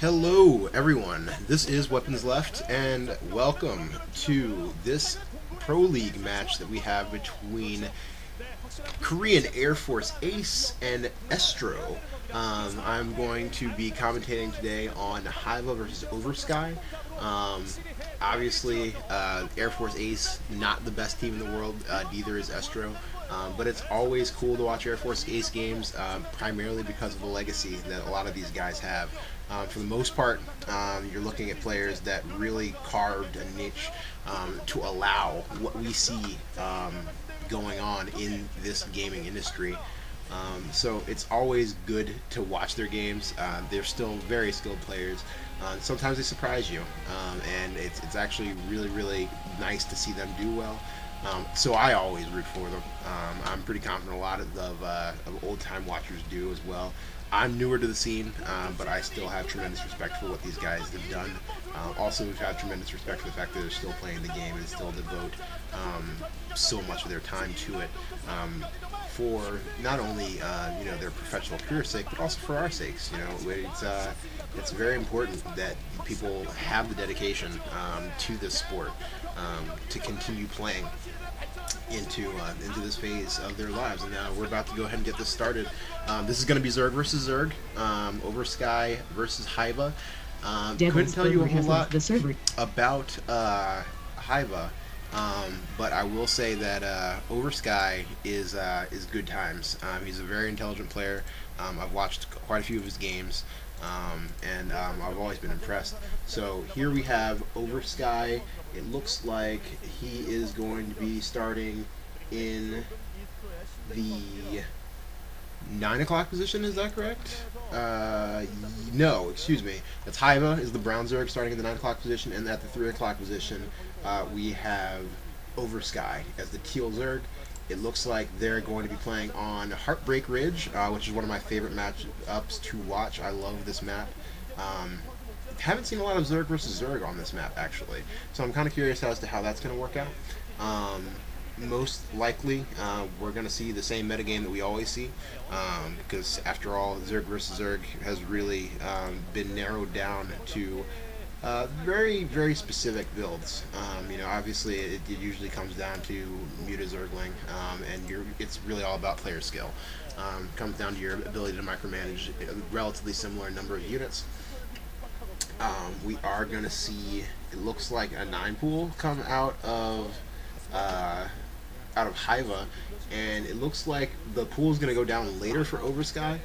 Hello everyone, this is Weapons Left, and welcome to this Pro League match that we have between Korean Air Force Ace and Estro. I'm going to be commentating today on Hyvaa versus Oversky. Um, Obviously, Air Force Ace, not the best team in the world, neither is Estro. But it's always cool to watch Air Force Ace games, primarily because of the legacy that a lot of these guys have. For the most part, you're looking at players that really carved a niche to allow what we see going on in this gaming industry. So it's always good to watch their games. They're still very skilled players. Sometimes they surprise you, and it's actually really nice to see them do well. So I always root for them. I'm pretty confident a lot of old-time watchers do as well. I'm newer to the scene, but I still have tremendous respect for what these guys have done. Also, we've had tremendous respect for the fact that they're still playing the game and still devote so much of their time to it, for not only their professional career's sake, but also for our sakes. It's very important that people have the dedication to this sport to continue playing into this phase of their lives. And we're about to go ahead and get this started. This is going to be Zerg versus Zerg, Oversky versus Hyvaa. Couldn't tell you a whole lot about Hyvaa, but I will say that Oversky is good times. He's a very intelligent player. I've watched quite a few of his games, and I've always been impressed. So here we have Oversky. It looks like he is going to be starting in the 9 o'clock position. Is that correct? No, excuse me. That's Hyvaa is the brown Zerg starting in the 9 o'clock position, and at the 3 o'clock position we have Oversky as the teal Zerg. It looks like they're going to be playing on Heartbreak Ridge, which is one of my favorite matchups to watch. I love this map. Haven't seen a lot of Zerg versus Zerg on this map, actually, so I'm kind of curious as to how that's going to work out. Most likely, we're going to see the same metagame that we always see, because after all, Zerg versus Zerg has really been narrowed down to very specific builds. Obviously it usually comes down to Muta Zergling, and it's really all about player skill. Comes down to your ability to micromanage a relatively similar number of units. We are going to see, it looks like, a 9 pool come out of Hyvaa, and it looks like the pool is going to go down later for Oversky.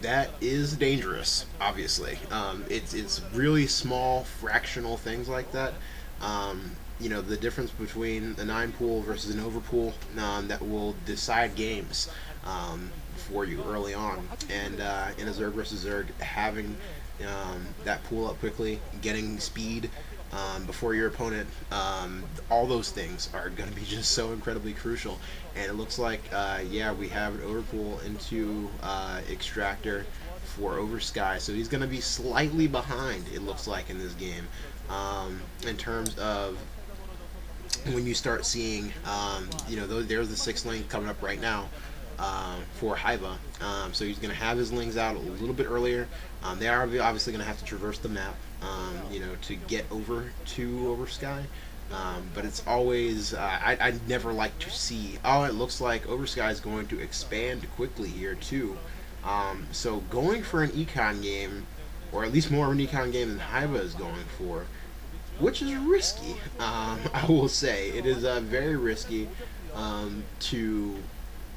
That is dangerous, obviously. It's really small, fractional things like that. The difference between a 9 pool versus an over pool that will decide games for you early on. And in a Zerg versus Zerg, having that pool up quickly, getting speed before your opponent, all those things are going to be just so incredibly crucial. And it looks like, we have an overpool into Extractor for Oversky, so he's going to be slightly behind, it looks like, in this game, in terms of when you start seeing, there's the 6 link coming up right now for Hyvaa. So he's going to have his lings out a little bit earlier. They are obviously going to have to traverse the map, to get over to Oversky. But it's always, I never like to see, it looks like Oversky is going to expand quickly here too. So going for an econ game, or at least more of an econ game than Hyvaa is going for, which is risky. I will say it is very risky to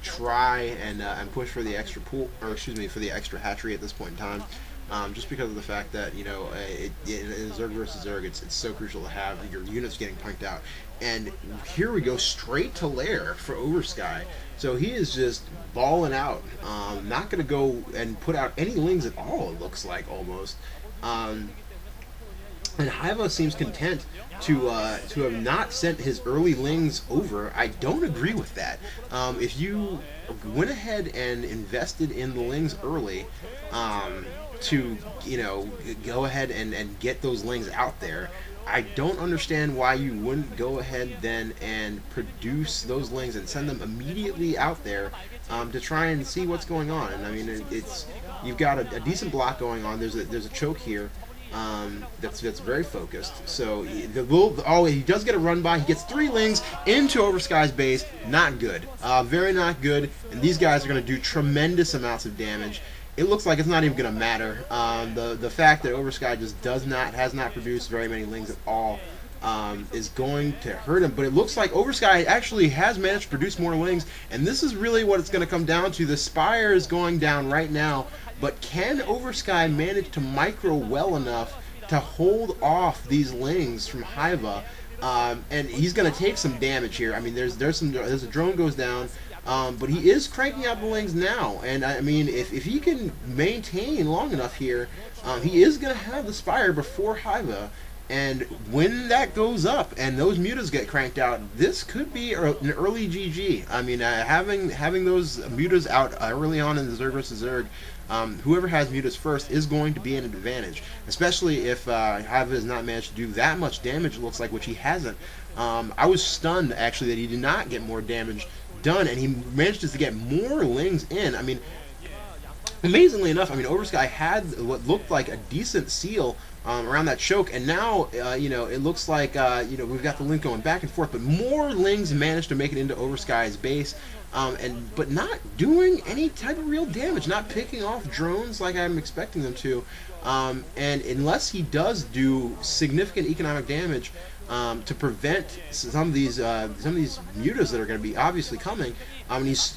try and push for the extra pool, or excuse me, for the extra hatchery at this point in time. Just because of the fact that, in Zerg versus Zerg, it's so crucial to have your units getting punked out. And here we go straight to lair for Oversky. So he is just balling out. Not going to go and put out any lings at all, it looks like, almost. And Hyvaa seems content to have not sent his early lings over. I don't agree with that. If you went ahead and invested in the lings early, to go ahead and get those lings out there, I don't understand why you wouldn't go ahead then and produce those lings and send them immediately out there to try and see what's going on. And I mean, it's you've got a decent block going on. There's a choke here. That's very focused. So he does get a run by. He gets 3 lings into Oversky's base. Not good. Very not good. And these guys are going to do tremendous amounts of damage. It looks like it's not even going to matter. The fact that Oversky just has not produced very many lings at all is going to hurt him. But it looks like Oversky actually has managed to produce more lings, and this is really what it's going to come down to. The Spire is going down right now, but can Oversky manage to micro well enough to hold off these lings from Hyvaa? And he's going to take some damage here. I mean, there's a drone goes down. But he is cranking out the lings now, and I mean, if he can maintain long enough here, he is going to have the Spire before Hyvaa. And when that goes up and those mutas get cranked out, this could be an early GG. I mean, having those mutas out early on in the Zerg vs. Zerg, whoever has mutas first is going to be an advantage, especially if Hyvaa has not managed to do that much damage, it looks like, which he hasn't. I was stunned, actually, that he did not get more damage done, and he managed to get more lings in. I mean, amazingly enough, I mean, Oversky had what looked like a decent seal around that choke, and now, you know, it looks like, you know, we've got the link going back and forth, but more lings managed to make it into Oversky's base, but not doing any type of real damage, not picking off drones like I'm expecting them to, and unless he does do significant economic damage to prevent some of these mutas that are going to be obviously coming.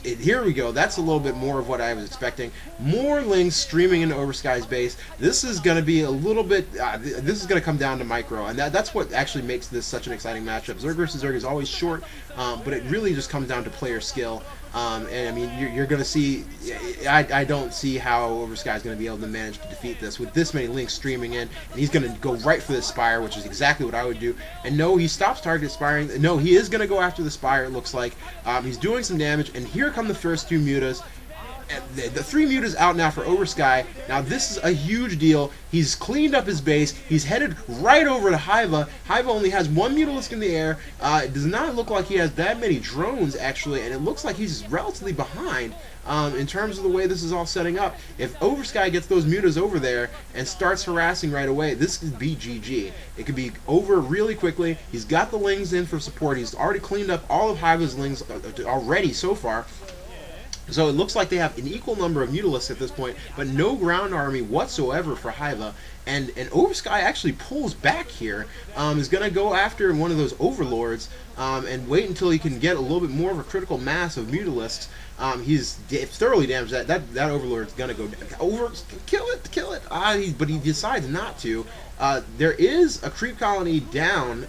Here we go. That's a little bit more of what I was expecting. More lings streaming into Oversky's base. This is going to be a little bit. This is going to come down to micro, and that's what actually makes this such an exciting matchup. Zerg versus Zerg is always short, but it really just comes down to player skill. And I mean, you're going to see. I don't see how Oversky is going to be able to manage to defeat this with this many links streaming in, and he's going to go right for the Spire, which is exactly what I would do. And no, he stops target spiring. No, he is going to go after the Spire. It looks like he's doing some damage, and here come the first 2 mutas. The 3 mutas out now for Oversky. Now this is a huge deal. He's cleaned up his base. He's headed right over to Hyvaa. Hyvaa only has 1 mutalisk in the air. It does not look like he has that many drones, actually, and it looks like he's relatively behind in terms of the way this is all setting up. If Oversky gets those mutas over there and starts harassing right away, this could be GG. It could be over really quickly. He's got the lings in for support. He's already cleaned up all of Hyvaa's lings already so far. So it looks like they have an equal number of mutalisks at this point, but no ground army whatsoever for Hyvaa. And Oversky actually pulls back here, is going to go after one of those overlords and wait until he can get a little bit more of a critical mass of mutalisks. He's thoroughly damaged. That overlord's going to go over. Kill it. But he decides not to. There is a creep colony down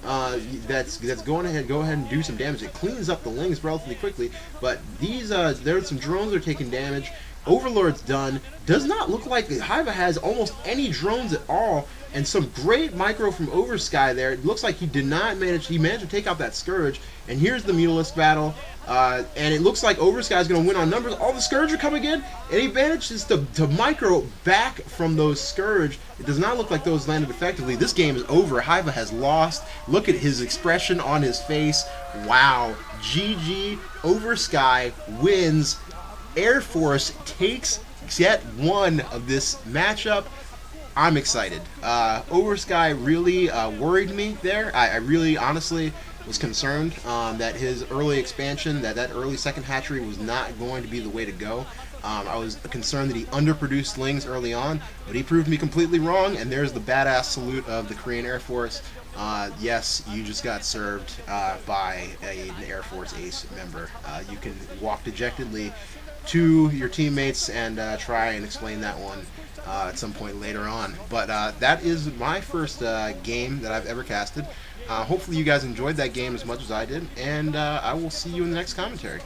that's going ahead. Go ahead and do some damage. It cleans up the lings relatively quickly, but these there's some drones that are taking damage. Overlord's done. Does not look like Hyvaa has almost any drones at all, and some great micro from Oversky there. It looks like he did not manage. He managed to take out that Scourge, and here's the Mutalisk battle. And it looks like Oversky is going to win on numbers. All the Scourge are coming in, and he manages to micro back from those Scourge. It does not look like those landed effectively. This game is over. Hyvaa has lost. Look at his expression on his face. Wow. GG. Oversky wins. Airforce takes set 1 of this matchup. I'm excited. Oversky really worried me there. I really, honestly, was concerned that his early expansion, that early second hatchery was not going to be the way to go. I was concerned that he underproduced lings early on, but he proved me completely wrong, and there's the badass salute of the Korean Air Force. Yes, you just got served by an Air Force Ace member. You can walk dejectedly to your teammates and try and explain that one at some point later on. But that is my first game that I've ever casted. Hopefully you guys enjoyed that game as much as I did, and I will see you in the next commentary.